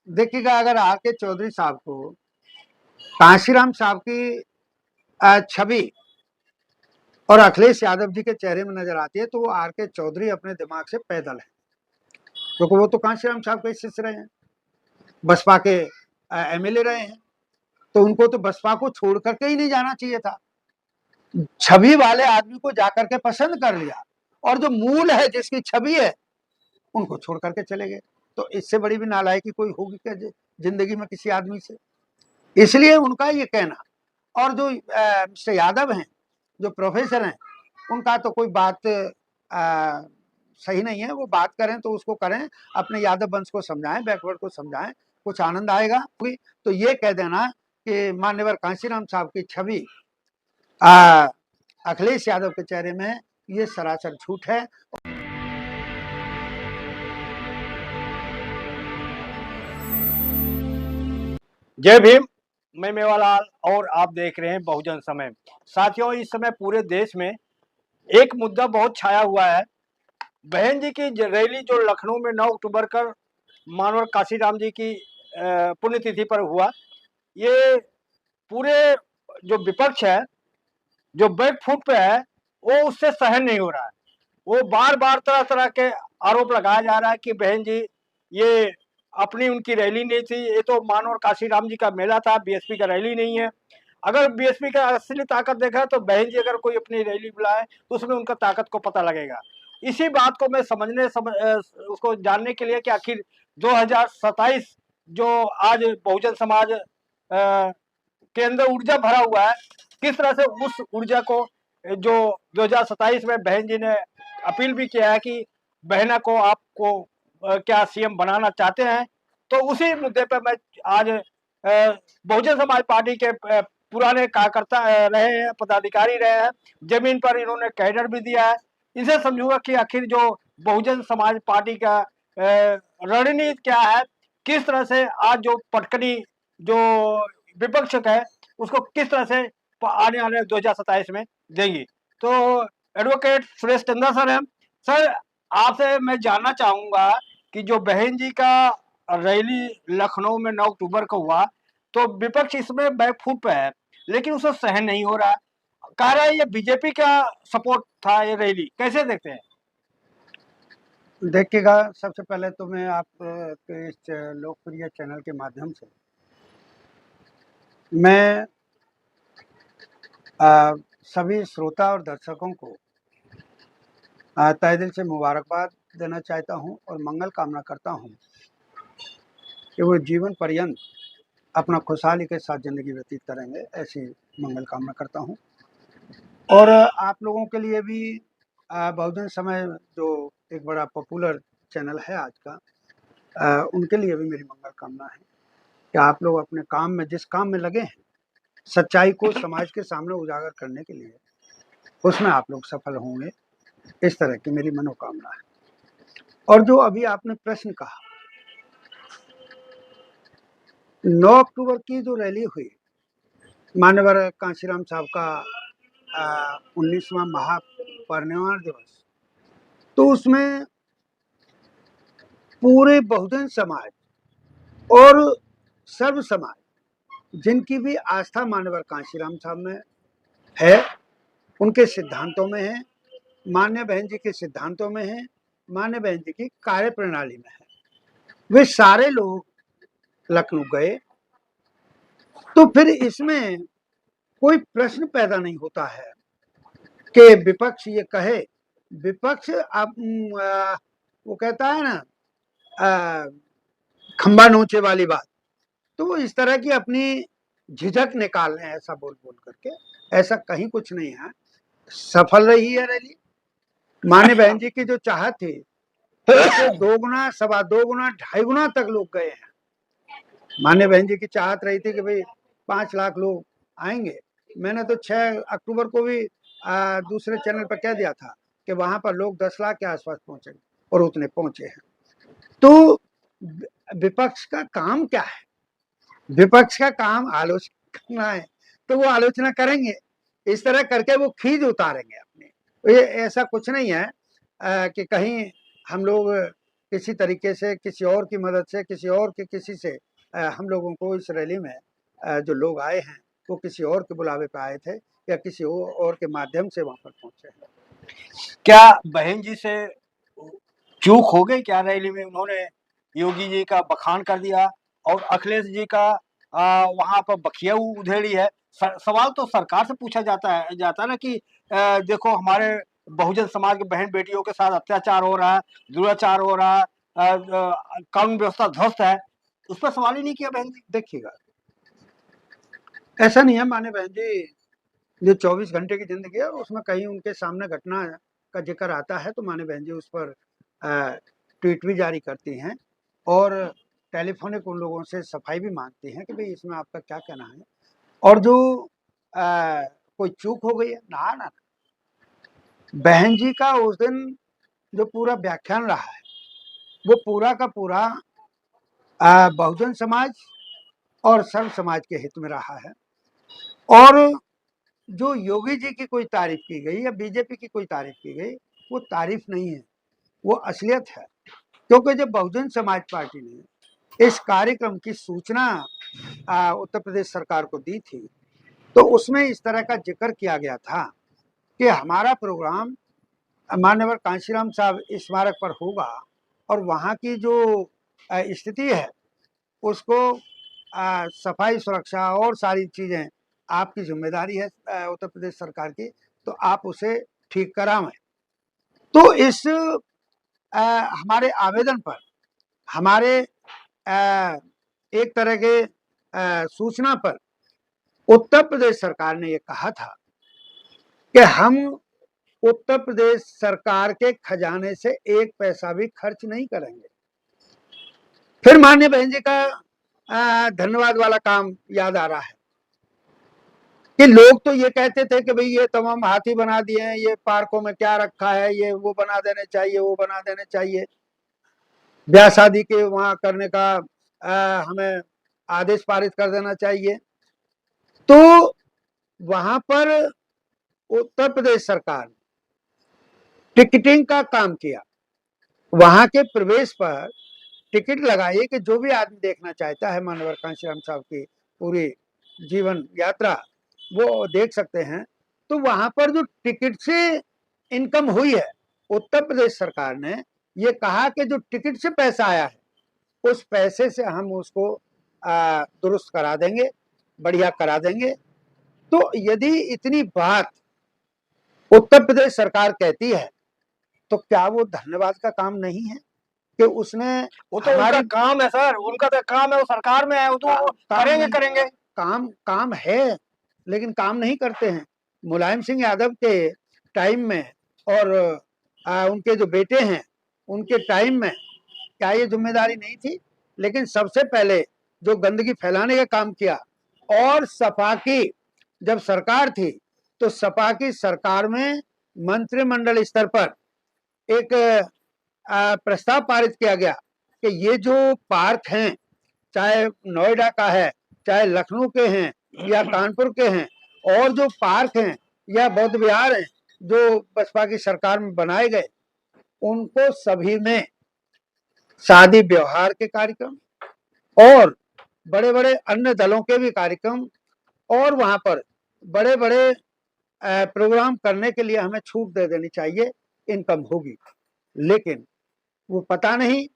देखिएगा, अगर आर के चौधरी साहब को कांशीराम साहब की छवि और अखिलेश यादव जी के चेहरे में नजर आती है, तो वो आर के चौधरी अपने दिमाग से पैदल है, क्योंकि वो तो कांशीराम साहब के शिष्य रहे हैं, बसपा के एमएलए रहे हैं, तो उनको तो बसपा को छोड़ करके ही नहीं जाना चाहिए था। छवि वाले आदमी को जाकर के पसंद कर लिया, और जो मूल है, जिसकी छवि है, उनको छोड़ करके चले गए। तो इससे बड़ी भी नालायकी कोई होगी क्या जिंदगी में किसी आदमी से? इसलिए उनका ये कहना, और जो मिस्टर यादव हैं, जो प्रोफेसर हैं, उनका तो कोई बात सही नहीं है। वो बात करें तो उसको करें, अपने यादव वंश को समझाएं, बैकवर्ड को समझाएं, कुछ आनंद आएगा। तो ये कह देना कि मान्यवर कांशीराम साहब की छवि अखिलेश यादव के चेहरे में, ये सरासर झूठ है। जय भीम। मैं मेवालाल और आप देख रहे हैं बहुजन समय। साथियों, इस समय पूरे देश में एक मुद्दा बहुत छाया हुआ है। बहन जी की रैली जो लखनऊ में 9 अक्टूबर को मानवर काशीराम जी की पुण्यतिथि पर हुआ, ये पूरे जो विपक्ष है, जो बैकफुट पे है, वो उससे सहन नहीं हो रहा है। वो बार बार तरह तरह के आरोप लगाया जा रहा है कि बहन जी ये अपनी उनकी रैली नहीं थी, ये तो मानवर काशीराम जी का मेला था, बीएसपी का रैली नहीं है। अगर बीएसपी का असली ताकत देखा तो बहन जी अगर कोई अपनी रैली बुलाए तो उसमें उनका ताकत को पता लगेगा। इसी बात को मैं उसको जानने के लिए कि आखिर 2027 जो आज बहुजन समाज के अंदर ऊर्जा भरा हुआ है, किस तरह से उस ऊर्जा को जो 2027 में बहन जी ने अपील भी किया है कि बहना को आपको क्या सीएम बनाना चाहते हैं, तो उसी मुद्दे पर मैं आज बहुजन समाज पार्टी के पुराने कार्यकर्ता रहे हैं, पदाधिकारी रहे हैं, जमीन पर इन्होंने कैडर भी दिया है, इनसे समझूंगा कि आखिर जो बहुजन समाज पार्टी का रणनीति क्या है, किस तरह से आज जो पटकनी जो विपक्ष है उसको किस तरह से आने वाले 2027 में देंगी। तो एडवोकेट सुरेश चंद्रा सर हैं। सर, आपसे मैं जानना चाहूंगा कि जो बहन जी का रैली लखनऊ में 9 अक्टूबर को हुआ, तो विपक्ष इसमें बैकफुट पे है, लेकिन उसे सहन नहीं हो रहा। कह रहा है ये बीजेपी का सपोर्ट था, ये रैली कैसे देखते हैं? देखिएगा, सबसे पहले तो मैं आप के इस लोकप्रिय चैनल के माध्यम से मैं सभी श्रोता और दर्शकों को तहे दिल से मुबारकबाद देना चाहता हूं और मंगल कामना करता हूं कि वो जीवन पर्यंत अपना खुशहाली के साथ ज़िंदगी व्यतीत करेंगे, ऐसी मंगल कामना करता हूं। और आप लोगों के लिए भी बहुजन समय जो एक बड़ा पॉपुलर चैनल है आज का, उनके लिए भी मेरी मंगल कामना है कि आप लोग अपने काम में, जिस काम में लगे हैं, सच्चाई को समाज के सामने उजागर करने के लिए, उसमें आप लोग सफल होंगे, इस तरह की मेरी मनोकामना है। और जो अभी आपने प्रश्न कहा, 9 अक्टूबर की जो रैली हुई, मान्यवर कांशीराम साहब का 19वां महापरिनिर्वाण दिवस, तो उसमें पूरे बहुजन समाज और सर्व समाज, जिनकी भी आस्था मान्यवर कांशीराम साहब में है, उनके सिद्धांतों में है, मान्य बहन जी के सिद्धांतों में है, मान्य बहन जी की कार्य प्रणाली में है, वे सारे लोग लखनऊ गए। तो फिर इसमें कोई प्रश्न पैदा नहीं होता है कि विपक्ष ये कहे। विपक्ष अब वो कहता है ना, खंबा नोचे वाली बात, तो वो इस तरह की अपनी झिझक निकाल रहे हैं, ऐसा बोल बोल करके। ऐसा कहीं कुछ नहीं है, सफल रही है रैली। मान्य बहन जी की जो चाहत थी, तो 2 गुना, 2.25 गुना, 2.5 गुना तक लोग गए हैं। मान्य बहन जी की चाहत रही थी कि भाई 5 लाख लोग आएंगे। मैंने तो 6 अक्टूबर को भी दूसरे चैनल पर कह दिया था कि वहां पर लोग 10 लाख के आसपास पहुंचेंगे, और उतने पहुंचे हैं। तो विपक्ष का काम क्या है? विपक्ष का काम आलोचना करना है, तो वो आलोचना करेंगे, इस तरह करके वो खींच उतारेंगे अपने। ये ऐसा कुछ नहीं है कि कहीं हम लोग किसी तरीके से, किसी और की मदद से, किसी और के किसी से हम लोगों को इस रैली में जो लोग आए हैं वो किसी और के बुलावे पे आए थे या किसी और के माध्यम से वहाँ पर पहुँचे हैं। क्या बहन जी से चूक हो गई क्या रैली में? उन्होंने योगी जी का बखान कर दिया और अखिलेश जी का वहाँ पर बखिया उधेड़ी है। सवाल तो सरकार से पूछा जाता है ना कि देखो हमारे बहुजन समाज के बहन बेटियों के साथ अत्याचार हो रहा है, दुराचार हो रहा है, कानून व्यवस्था ध्वस्त है, उस पर सवाल ही नहीं किया बहन जी। देखिएगा, ऐसा नहीं है माननीय बहन जी, जो 24 घंटे की जिंदगी है उसमें कहीं उनके सामने घटना का जिक्र आता है तो माननीय बहन जी उस पर ट्वीट भी जारी करती हैं और टेलीफोनिक उन लोगों से सफाई भी मांगती हैं कि भाई इसमें आपका क्या कहना है। और जो कोई चूक हो गई है, ना ना, बहन जी का उस दिन जो पूरा व्याख्यान रहा है वो पूरा का पूरा बहुजन समाज और सर्व समाज के हित में रहा है। और जो योगी जी की कोई तारीफ की गई या बीजेपी की कोई तारीफ की गई, वो तारीफ नहीं है, वो असलियत है। क्योंकि जब बहुजन समाज पार्टी ने इस कार्यक्रम की सूचना उत्तर प्रदेश सरकार को दी थी तो उसमें इस तरह का जिक्र किया गया था कि हमारा प्रोग्राम मान्यवर कांशीराम साहब स्मारक पर होगा और वहाँ की जो स्थिति है उसको सफाई सुरक्षा और सारी चीज़ें आपकी जिम्मेदारी है उत्तर प्रदेश सरकार की, तो आप उसे ठीक करावें। तो इस हमारे आवेदन पर हमारे एक तरह के सूचना पर उत्तर प्रदेश सरकार ने ये कहा था कि हम उत्तर प्रदेश सरकार के खजाने से एक पैसा भी खर्च नहीं करेंगे। फिर माननीय बहन जी का धन्यवाद वाला काम याद आ रहा है कि लोग तो ये कहते थे कि भाई ये तमाम हाथी बना दिए हैं, ये पार्कों में क्या रखा है, ये वो बना देने चाहिए, वो बना देने चाहिए, ब्याह शादी के वहां करने का हमें आदेश पारित कर देना चाहिए। तो वहां पर उत्तर प्रदेश सरकार ने टिकटिंग का काम किया, वहां के प्रवेश पर टिकट लगाई कि जो भी आदमी देखना चाहता है मानवर कांशीराम साहब की पूरी जीवन यात्रा वो देख सकते हैं। तो वहां पर जो टिकट से इनकम हुई है, उत्तर प्रदेश सरकार ने ये कहा कि जो टिकट से पैसा आया है उस पैसे से हम उसको दुरुस्त करा देंगे, बढ़िया करा देंगे। तो यदि इतनी बात उत्तर प्रदेश सरकार कहती है तो क्या वो धन्यवाद का काम नहीं है कि उसने वो तो उनका काम है सर, उनका तो काम है, वो सरकार में है, वो तो करेंगे। काम है लेकिन काम नहीं करते हैं। मुलायम सिंह यादव के टाइम में और उनके जो बेटे हैं उनके टाइम में क्या ये जिम्मेदारी नहीं थी? लेकिन सबसे पहले जो गंदगी फैलाने का काम किया, और सपा की जब सरकार थी तो सपा की सरकार में मंत्रिमंडल स्तर पर एक प्रस्ताव पारित किया गया कि ये जो पार्क हैं, चाहे नोएडा का है, चाहे लखनऊ के हैं या कानपुर के हैं, और जो पार्क हैं या बौद्ध विहार हैं जो बसपा की सरकार में बनाए गए, उनको सभी में शादी व्यवहार के कार्यक्रम और बड़े बड़े अन्य दलों के भी कार्यक्रम और वहां पर बड़े बड़े प्रोग्राम करने के लिए हमें छूट दे देनी चाहिए, इनकम होगी। लेकिन वो पता नहीं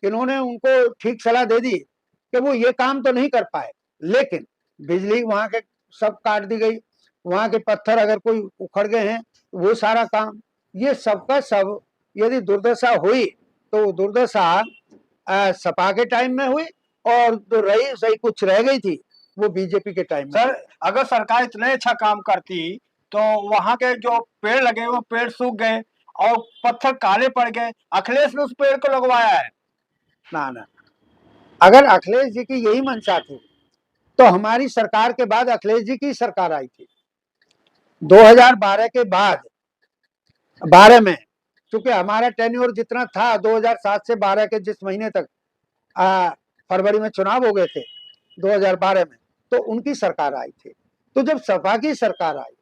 इन्होंने उनको ठीक सलाह दे दी कि वो ये काम तो नहीं कर पाए, लेकिन बिजली वहां के सब काट दी गई, वहां के पत्थर अगर कोई उखड़ गए हैं वो सारा काम, ये सबका सब यदि दुर्दशा हुई तो दुर्दशा सपा के टाइम में हुई और जो रही सही कुछ रह गई थी वो बीजेपी के टाइम में। सर अगर सरकार इतने अच्छा काम करती तो वहां के जो पेड़ लगे वो पेड़ सूख गए और पत्थर काले पड़ गए, अखिलेश ने उस पेड़ को लगवाया है। ना, अगर अखिलेश जी की यही मंशा थी तो हमारी सरकार के बाद अखिलेश जी की सरकार आई थी 2012 के बाद। 12 में क्योंकि हमारा टेन्योर जितना था 2007 से 12 के जिस महीने तक फरवरी में चुनाव हो गए थे 2012 में, तो उनकी सरकार आई थी। तो जब सपा की सरकार आई,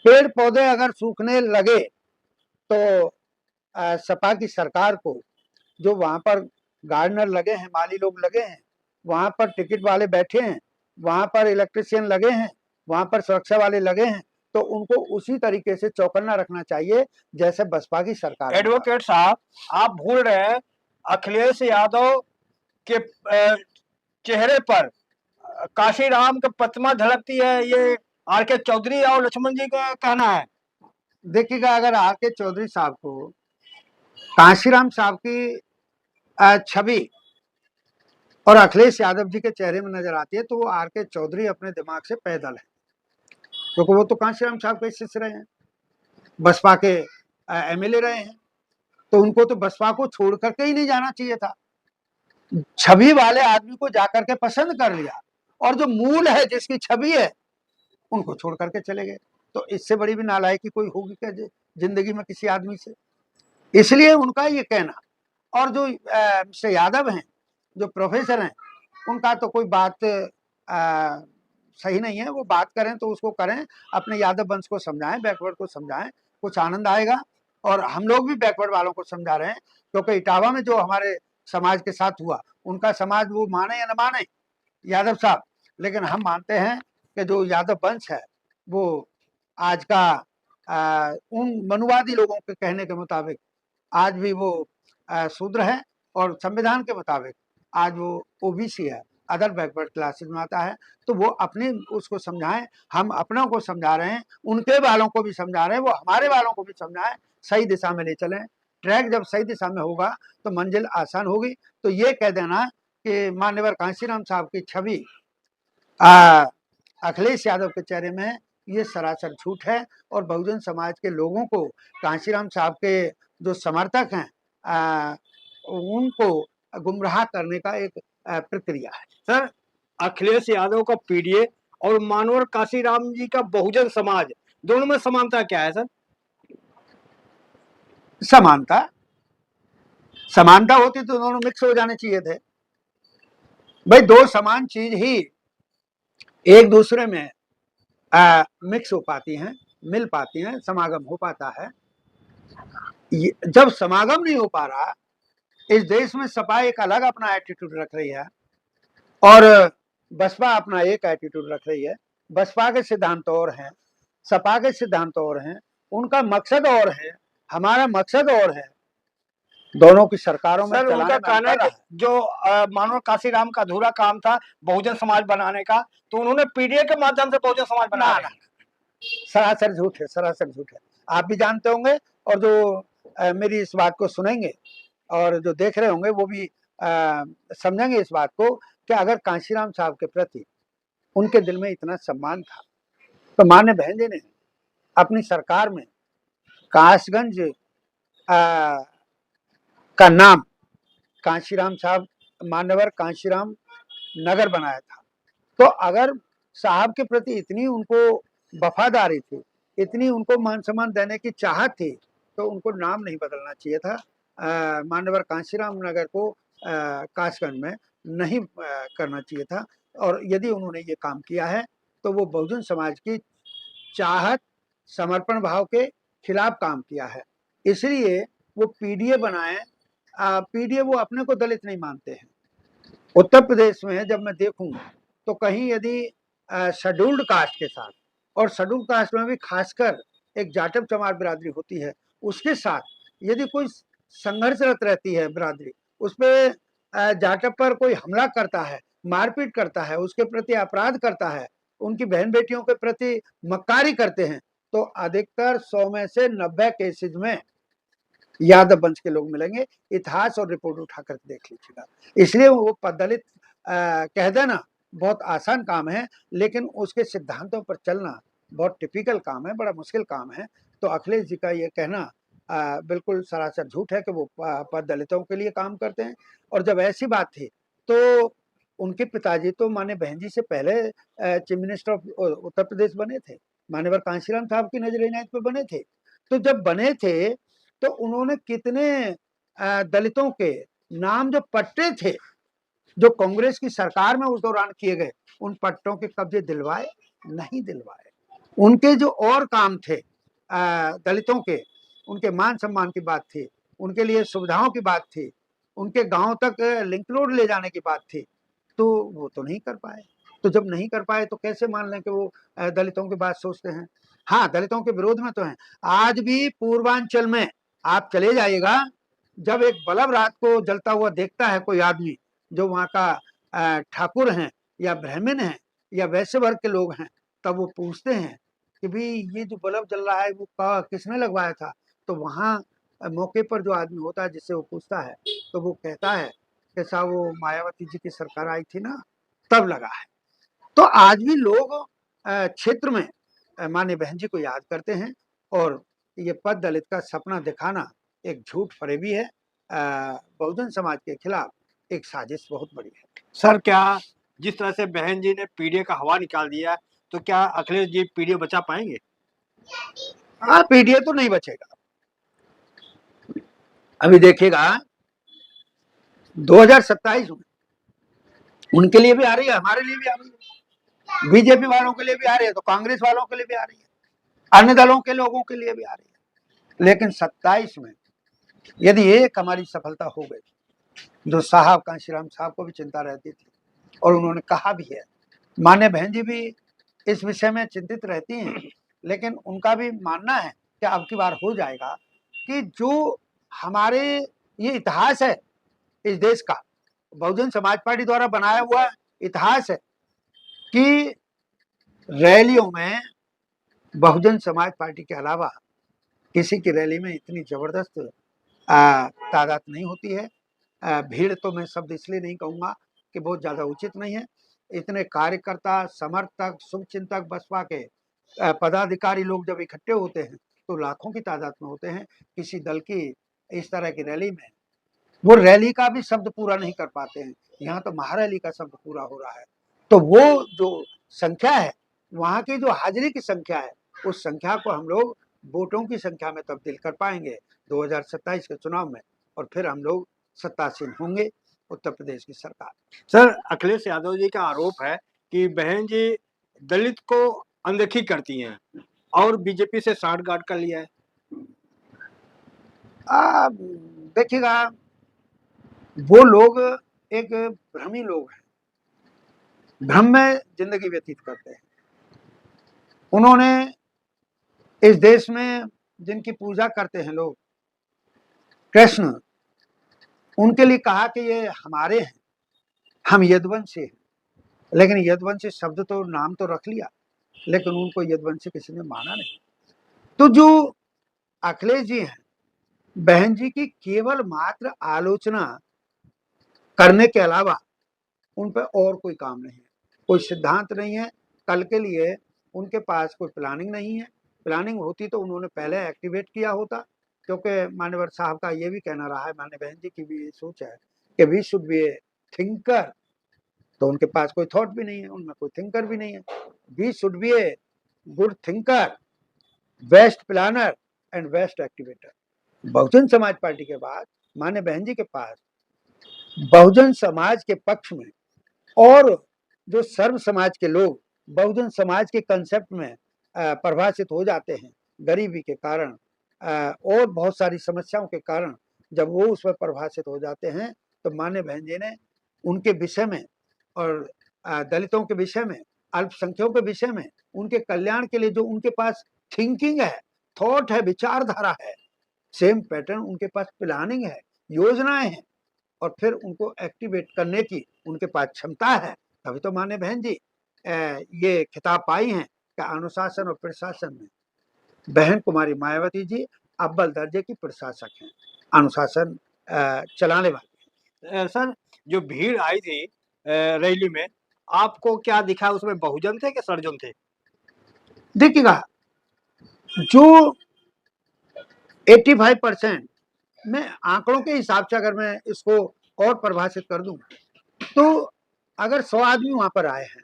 पेड़ पौधे अगर सूखने लगे तो सपा की सरकार को जो वहां पर गार्डनर लगे हैं, माली लोग लगे हैं, वहां पर टिकट वाले बैठे हैं, वहां पर इलेक्ट्रिशियन लगे हैं, वहां पर सुरक्षा वाले लगे हैं, तो उनको उसी तरीके से चौकन्ना रखना चाहिए जैसे बसपा की सरकार ने। एडवोकेट साहब, आप भूल रहे हैं अखिलेश यादव के चेहरे पर काशीराम का प्रतिमा झलकती है, ये आर.के. चौधरी और लक्ष्मण जी का कहना है। देखिएगा, अगर आर.के. चौधरी साहब को काशीराम साहब की छवि और अखिलेश यादव जी के चेहरे में नजर आती है तो वो आर.के. चौधरी अपने दिमाग से पैदल है, क्योंकि वो तो काशीराम साहब के शिष्य रहे हैं, बसपा के एमएलए रहे हैं, तो उनको तो बसपा को छोड़ करके ही नहीं जाना चाहिए था। छवि वाले आदमी को जाकर के पसंद कर लिया, और जो मूल है, जिसकी छवि है, उनको छोड़ करके चले गए। तो इससे बड़ी भी नालायकी कोई होगी क्या जिंदगी में किसी आदमी से? इसलिए उनका ये कहना, और जो मिस्टर यादव हैं, जो प्रोफेसर हैं, उनका तो कोई बात सही नहीं है। वो बात करें तो उसको करें, अपने यादव वंश को समझाएं, बैकवर्ड को समझाएं, कुछ आनंद आएगा। और हम लोग भी बैकवर्ड वालों को समझा रहे हैं, क्योंकि इटावा में जो हमारे समाज के साथ हुआ, उनका समाज वो माने या न माने यादव साहब, लेकिन हम मानते हैं कि जो यादव वंश है वो आज का उन मनुवादी लोगों के कहने के मुताबिक आज भी वो शूद्र है, और संविधान के मुताबिक आज वो ओबीसी है, अदर बैकवर्ड क्लासेस में आता है। तो वो अपने उसको समझाएं, हम अपनों को समझा रहे हैं, उनके वालों को भी समझा रहे हैं, वो हमारे वालों को भी समझाएं, सही दिशा में ले चलें। ट्रैक जब सही दिशा में होगा तो मंजिल आसान होगी। तो ये कह देना कि मान्यवर कांशीराम साहब की छवि अखिलेश यादव के चेहरे में, ये सरासर झूठ है। और बहुजन समाज के लोगों को, कांशीराम साहब के जो समर्थक हैं, उनको गुमराह करने का एक प्रक्रिया है। सर, अखिलेश यादव का पीडीए और मानवर काशीराम जी का बहुजन समाज, दोनों में समानता क्या है सर? समानता होती तो दोनों मिक्स हो जाने चाहिए थे। भाई, दो समान चीज ही एक दूसरे में मिक्स हो पाती हैं, मिल पाती हैं, समागम हो पाता है। जब समागम नहीं हो पा रहा, इस देश में सपा एक अलग अपना एटीट्यूड रख रही है और बसपा अपना एक एटीट्यूड रख रही है। बसपा के सिद्धांत और हैं, सपा के सिद्धांत और हैं, उनका मकसद और है, हमारा मकसद और है। दोनों की सरकारों में सर, उनका कहना है कि है। जो मानव काशीराम का अधूरा काम था बहुजन समाज बनाने का, तो उन्होंने पीडीए के माध्यम से बहुजन समाज बनाया। सरासर झूठ है, सरासर झूठ है। आप भी जानते होंगे, और जो मेरी इस बात को सुनेंगे और जो देख रहे होंगे वो भी समझेंगे इस बात को, कि अगर कांशीराम साहब के प्रति उनके दिल में इतना सम्मान था, तो मान्य बहन जी ने अपनी सरकार में कासगंज का नाम कांशीराम साहब, मान्यवर कांशीराम नगर बनाया था। तो अगर साहब के प्रति इतनी उनको वफादारी थी, इतनी उनको मान सम्मान देने की चाहत थी, तो उनको नाम नहीं बदलना चाहिए था। मान्यवर कांशीराम नगर को कासगंज में नहीं करना चाहिए था। और यदि उन्होंने ये काम किया है तो वो बहुजन समाज की चाहत, समर्पण भाव के खिलाफ काम किया है। इसलिए वो पीडीए बनाए। पीडीए वो अपने को दलित नहीं मानते हैं। उत्तर प्रदेश में जब मैं देखूं तो कहीं यदि शेड्यूल्ड कास्ट के साथ, और शेड्यूल्ड कास्ट में भी खासकर एक जाटव चमार बिरादरी होती है, उसके साथ यदि कोई संघर्षरत रहती है बिरादरी, उस पर जाटव पर कोई हमला करता है, मारपीट करता है, उसके प्रति अपराध करता है, उनकी बहन बेटियों के प्रति मक्कारी करते हैं, तो अधिकतर 100 में से 90 केसेज में यादव वंश के लोग मिलेंगे। इतिहास और रिपोर्ट उठाकर देख लीजिएगा। इसलिए वो दलित कह देना बहुत आसान काम है, लेकिन उसके सिद्धांतों पर चलना बहुत टिपिकल काम है, बड़ा मुश्किल काम है। तो अखिलेश जी का ये कहना बिल्कुल सरासर झूठ है कि वो दलितों के लिए काम करते हैं। और जब ऐसी बात थी तो उनके पिताजी तो माने बहन जी से पहले chief minister of Uttar Pradesh बने थे, मान्यवर कांशीराम साहब की नजर इनायत पे बने थे। तो जब बने थे तो उन्होंने कितने दलितों के नाम जो पट्टे थे, जो कांग्रेस की सरकार में उस दौरान किए गए, उन पट्टों के कब्जे दिलवाए? नहीं दिलवाए। उनके जो और काम थे दलितों के, उनके मान सम्मान की बात थी, उनके लिए सुविधाओं की बात थी, उनके गांव तक लिंक रोड ले जाने की बात थी, तो वो तो नहीं कर पाए। तो जब नहीं कर पाए तो कैसे मान लें कि वो दलितों की बात सोचते हैं। हाँ, दलितों के विरोध में तो हैं। आज भी पूर्वांचल में आप चले जाइएगा, जब एक बल्ब रात को जलता हुआ देखता है कोई आदमी, जो वहाँ का ठाकुर हैं या ब्राह्मण हैं या वैश्य वर्ग के लोग हैं, तब वो पूछते हैं कि भाई ये जो बल्ब जल रहा है वो किसने लगवाया था। तो वहाँ मौके पर जो आदमी होता है जिससे वो पूछता है, तो वो कहता है कि साहब वो मायावती जी की सरकार आई थी ना, तब लगा है। तो आज भी लोग क्षेत्र में माननीय बहन जी को याद करते हैं, और ये पद दलित का सपना दिखाना एक झूठ फरेबी है। बहुजन समाज के खिलाफ एक साजिश बहुत बड़ी है। सर, क्या जिस तरह से बहन जी ने पीडीए का हवा निकाल दिया, तो क्या अखिलेश जी पीडीए बचा पाएंगे? हाँ, पीडीए तो नहीं बचेगा। अभी देखिएगा 2027 में उनके लिए भी आ रही है, हमारे लिए भी आ रही है, बीजेपी वालों के लिए भी आ रही है, तो कांग्रेस वालों के लिए भी आ रही है, अन्य दलों के लोगों के लिए भी आ रही है। लेकिन 27 में यदि एक हमारी सफलता हो गई, जो साहब कांशीराम साहब को भी चिंता रहती थी और उन्होंने कहा भी है, मान्य बहन जी भी इस विषय में चिंतित रहती हैं, लेकिन उनका भी मानना है कि अब की बार हो जाएगा, कि जो हमारे ये इतिहास है इस देश का, बहुजन समाज पार्टी द्वारा बनाया हुआ इतिहास है कि रैलियों में बहुजन समाज पार्टी के अलावा किसी की रैली में इतनी जबरदस्त तादाद नहीं होती है। भीड़ तो मैं शब्द इसलिए नहीं कहूँगा कि बहुत ज़्यादा उचित नहीं है। इतने कार्यकर्ता, समर्थक, शुभचिंतक बसपा के पदाधिकारी लोग जब इकट्ठे होते हैं तो लाखों की तादाद में होते हैं। किसी दल की इस तरह की रैली में वो रैली का भी शब्द पूरा नहीं कर पाते हैं, यहाँ तो महारैली का शब्द पूरा हो रहा है। तो वो जो संख्या है, वहाँ की जो हाजिरी की संख्या है, उस संख्या को हम लोग वोटों की संख्या में तब्दील कर पाएंगे 2027 के चुनाव में, और फिर हम लोग सत्तासीन होंगे उत्तर प्रदेश की सरकार। सर, अखिलेश यादव जी का आरोप है कि बहन जी दलित को अनदेखी करती हैं और बीजेपी से साठगांठ कर लिया है। देखिएगा, वो लोग एक भ्रमी लोग हैं, भ्रम में जिंदगी व्यतीत करते हैं। उन्होंने इस देश में जिनकी पूजा करते हैं लोग, कृष्ण, उनके लिए कहा कि ये हमारे हैं, हम यदुवंशी हैं। लेकिन यदुवंशी शब्द तो, नाम तो रख लिया, लेकिन उनको यदुवंशी किसी ने माना नहीं। तो जो अखिलेश जी हैं, बहन जी की केवल मात्र आलोचना करने के अलावा उन पर और कोई काम नहीं है, कोई सिद्धांत नहीं है। कल के लिए उनके पास कोई प्लानिंग नहीं है। प्लानिंग होती तो उन्होंने पहले एक्टिवेट किया होता, क्योंकि मान्यवर साहब का ये भी कहना रहा है, मान्य बहन जी की भी ये सोच है कि we should be a thinker. तो उनके पास कोई थॉट भी नहीं है, उनमें कोई थिंकर भी नहीं है। We should be a good thinker, best planner and best activator. Bahujan Samaj Party के बाद मान्य बहन जी के पास बहुजन समाज के पक्ष में और जो सर्व समाज के लोग बहुजन समाज के कंसेप्ट में परिभाषित हो जाते हैं, गरीबी के कारण और बहुत सारी समस्याओं के कारण, जब वो उस पर परिभाषित हो जाते हैं, तो मान्य बहन जी ने उनके विषय में और दलितों के विषय में, अल्पसंख्यकों के विषय में, उनके कल्याण के लिए जो उनके पास थिंकिंग है, थॉट है, विचारधारा है, सेम पैटर्न उनके पास प्लानिंग है, योजनाएं हैं, और फिर उनको एक्टिवेट करने की उनके पास क्षमता है। तभी तो मान्य बहन जी ये खिताब पाई हैं कि अनुशासन और प्रशासन में बहन कुमारी मायावती जी अव्वल दर्जे की प्रशासक हैं, अनुशासन चलाने वाले। सर, जो भीड़ आई थी रैली में, आपको क्या दिखा? उसमें बहुजन थे कि सर्जन थे? देखिएगा, जो 85% मैं आंकड़ों के हिसाब से अगर मैं इसको और परिभाषित कर दूं, तो अगर 100 आदमी वहां पर आए हैं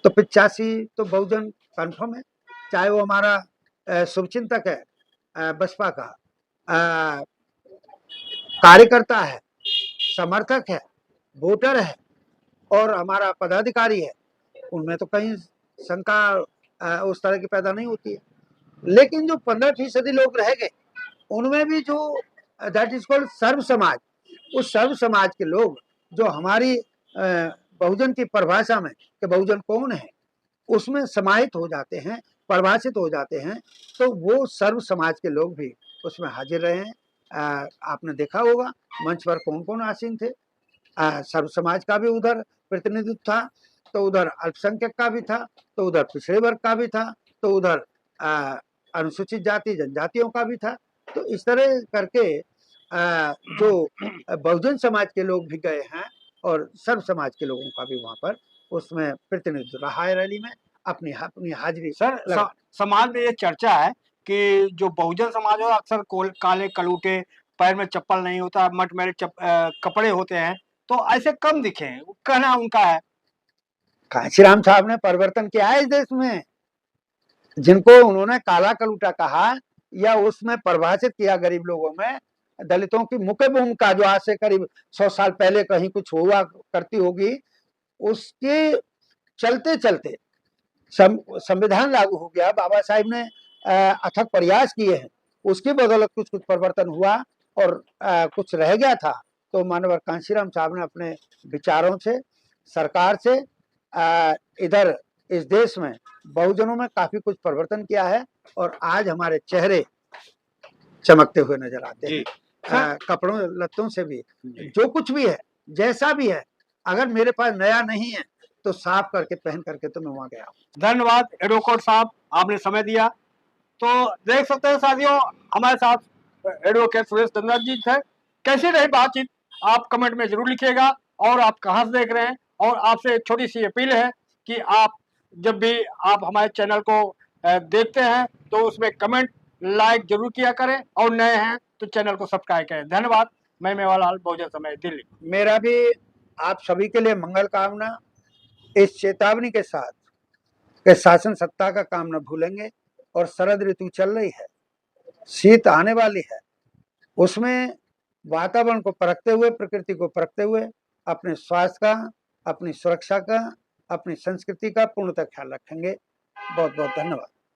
तो 85 तो बहुजन कन्फर्म है, चाहे वो हमारा शुभचिंतक है बसपा का, कार्यकर्ता है, समर्थक है, वोटर है और हमारा पदाधिकारी है, उनमें तो कहीं शंका उस तरह की पैदा नहीं होती है। लेकिन जो 15% लोग रह गए, उनमें भी जो दैट इज कॉल्ड सर्व समाज, उस सर्व समाज के लोग जो हमारी बहुजन की परिभाषा में कि बहुजन कौन है उसमें समाहित हो जाते हैं, परिभाषित हो जाते हैं, तो वो सर्व समाज के लोग भी उसमें हाजिर रहे हैं। आपने देखा होगा मंच पर कौन कौन आसीन थे। सर्व समाज का भी उधर प्रतिनिधित्व था, तो उधर अल्पसंख्यक का भी था, तो उधर पिछड़े वर्ग का भी था, तो उधर अनुसूचित जाति जनजातियों का भी था। तो इस तरह करके जो बहुजन समाज के लोग भी गए हैं और सर्व समाज के लोगों का भी वहां पर उसमें प्रतिनिधित्व रहा है रैली में, अपनी अपनी हाजिरी सर समाज में ये चर्चा है कि जो बहुजन समाज हो अक्सर काले कलूटे, पैर में चप्पल नहीं होता, मटमैले कपड़े होते हैं, तो ऐसे कम दिखे, कहना उनका है। कांशीराम साहब ने परिवर्तन किया है इस देश में। जिनको उन्होंने काला कलूटा कहा या उसमें परिभाषित किया गरीब लोगों में दलितों की मुख्य भूमिका जो आज से करीब 100 साल पहले कहीं कुछ हुआ करती होगी, उसके चलते चलते संविधान लागू हो गया। बाबा साहिब ने अथक प्रयास किए हैं, उसकी बदौलत कुछ कुछ परिवर्तन हुआ और कुछ रह गया था तो मानवर कांशीराम साहब ने अपने विचारों से सरकार से इधर इस देश में बहुजनों में काफी कुछ परिवर्तन किया है और आज हमारे चेहरे चमकते हुए नजर आते हैं। कपड़ों लत्तों से भी जो कुछ भी है जैसा भी है, अगर मेरे पास नया नहीं है तो साफ करके पहन करके तो मैं वहां गया हूँ। धन्यवाद एडवोकेट साहब, आपने समय दिया। तो देख सकते हैं साथियों, हमारे साथ एडवोकेट सुरेश चंद्रा जी थे। कैसी रही बातचीत आप कमेंट में जरूर लिखिएगा, और आप कहाँ से देख रहे हैं। और आपसे एक छोटी सी अपील है कि आप जब भी आप हमारे चैनल को देखते हैं तो उसमें कमेंट लाइक जरूर किया करें, और नए हैं तो चैनल को सब्सक्राइब करें। धन्यवाद। मैं मेवालाल, बहुजन समय, दिल्ली। मेरा भी आप सभी के लिए मंगल कामना, इस चेतावनी के साथ कि शासन सत्ता का काम न भूलेंगे। और शरद ऋतु चल रही है, शीत आने वाली है, उसमें वातावरण को परखते हुए, प्रकृति को परखते हुए अपने स्वास्थ्य का, अपनी सुरक्षा का, अपनी संस्कृति का पूर्णतः ख्याल रखेंगे। बहुत बहुत धन्यवाद।